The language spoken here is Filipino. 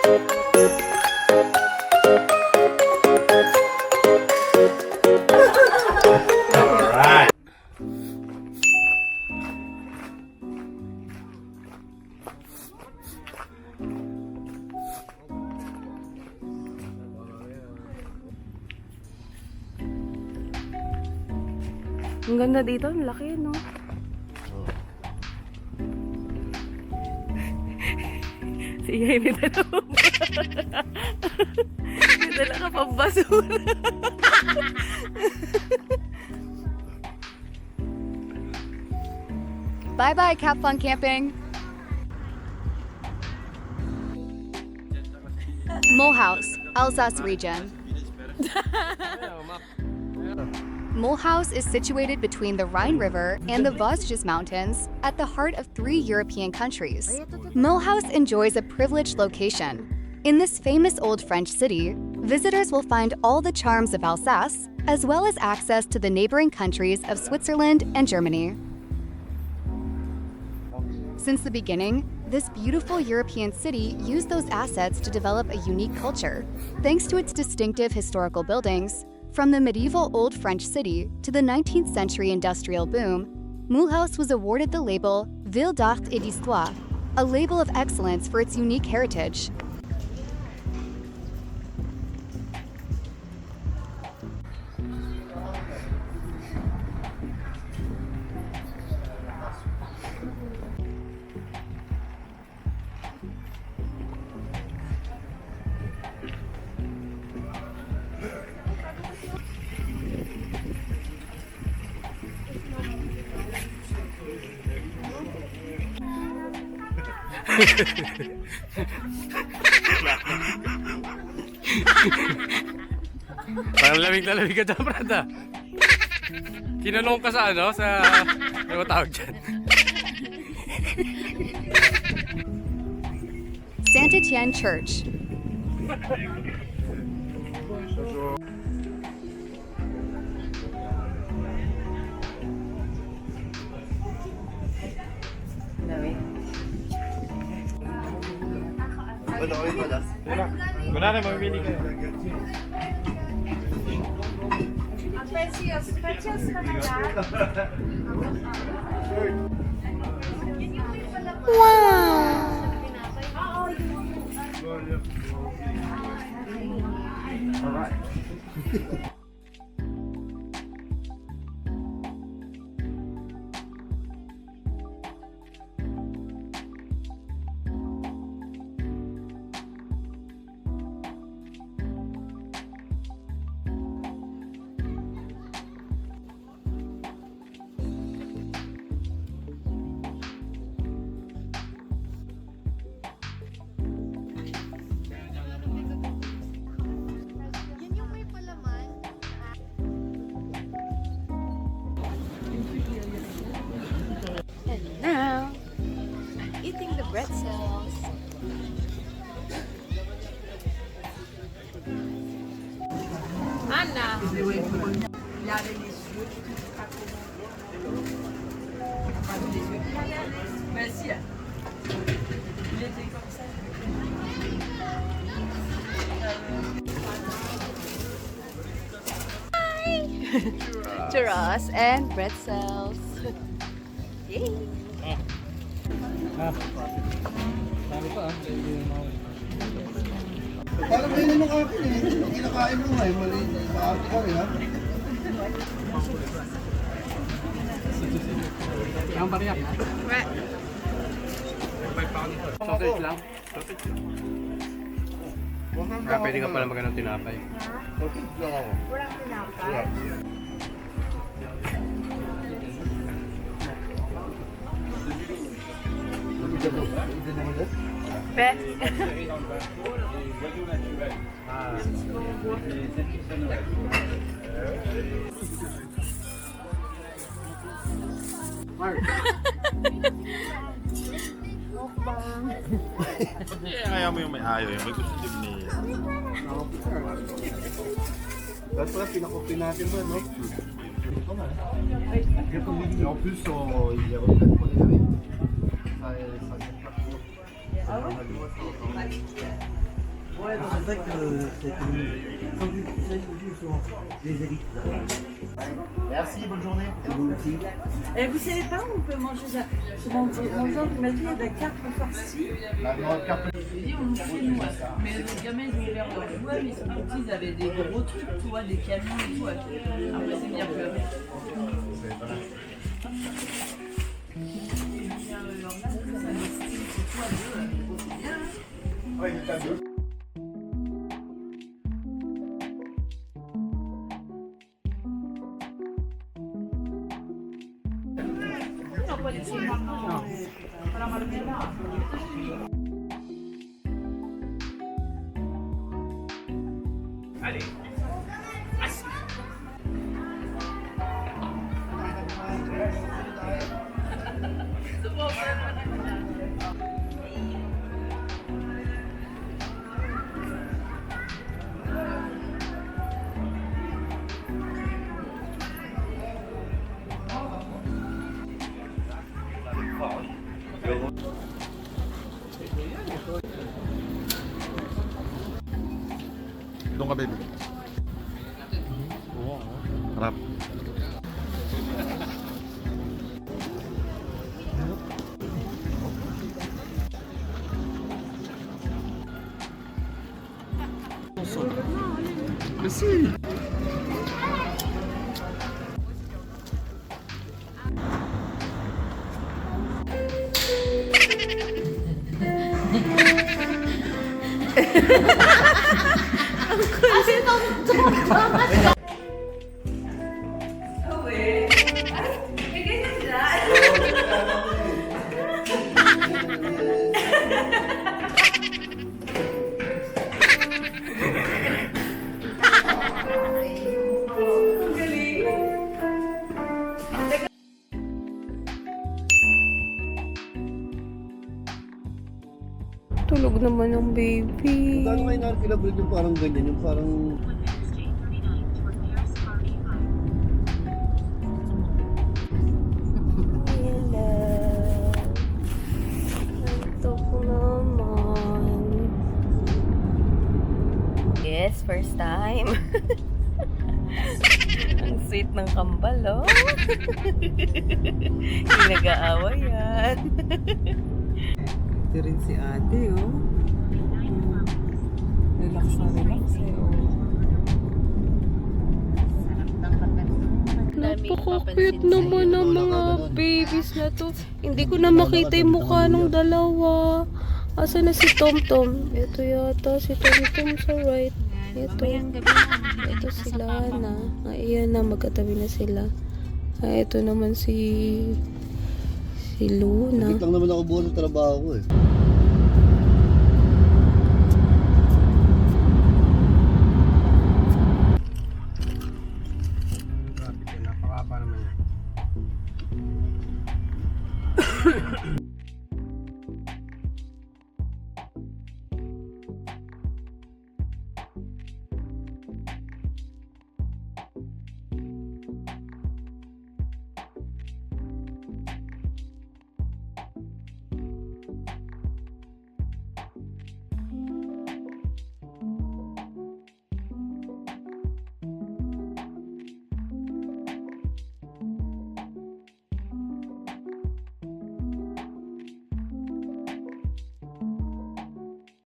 Alright. Ang ganda dito, ang laki, no? Si Yay, may dala mo. May dala ka pang basura. Bye-bye, have fun camping. Mulhouse, Alsace region. Mulhouse is situated between the Rhine River and the Vosges Mountains at the heart of 3 European countries. Mulhouse enjoys a privileged location. In this famous old French city, visitors will find all the charms of Alsace, as well as access to the neighboring countries of Switzerland and Germany. Since the beginning, this beautiful European city used those assets to develop a unique culture. Thanks to its distinctive historical buildings, from the medieval Old French city to the 19th century industrial boom, Mulhouse was awarded the label Ville d'Art et d'Histoire, a label of excellence for its unique heritage. Parang lamig na lamig ka dyan, Brad. Kinalong ka sa ano? Sa... ano tawag dyan? Saint Etienne Church. Wala na, mamimili kayo. Precious ka na yan. Now, eating the pretzels. Anna! Merci. Il était comme ça. Churros and pretzels. Yay! Parang may nang akin eh. Ang kinakain mo nga eh. Mali. Paarte ka rin ha. Ang bariyak. Sausage lang. Kaya pwede ka pala magandang tinapay. Sausage lang ako. Walang pinapay. Pe. Kaya mo yung may ayaw yun. May gusto din ni... Tapos pala pinakopi natin ba, no? En plus, il y a retraite pour les années. Ça Ouais, non, c'est vrai que c'est quand ils sont des élites. Merci, bonne journée. Merci. Et vous savez pas où on peut manger ça? C'est mon oncle qui m'a dit il y a de la carte farcie. J'ai dit on chez nous. Mais les gamins ils ont ouvert leur jouet, mais ils sont petits, ils avaient des gros trucs, tu vois, des camions et tout. Après c'est bien pleuré. Ouais, il est à deux. Doon ka, baby. Harap. Kasi. Tulog naman ang baby. Gano'n kayo nakakilabot yung parang ganyan, yung parang... Hello. Ito ko naman. Yes, first time. Ang sweet ng kambal, oh. Hindi nag-aaway yan. Ito rin si ate, oh. Relax na relax, eh, oh. Napaka-cute naman ng mga babies na to. Hindi ko na makita yung mukha ng dalawa. Asa na si Tomtom? Ito yata si Tomtom sa right. Ito sila na. Ayan na, magkatabi na sila. Ito naman si Luna. Lang naman ako buwan sa trabaho ko eh.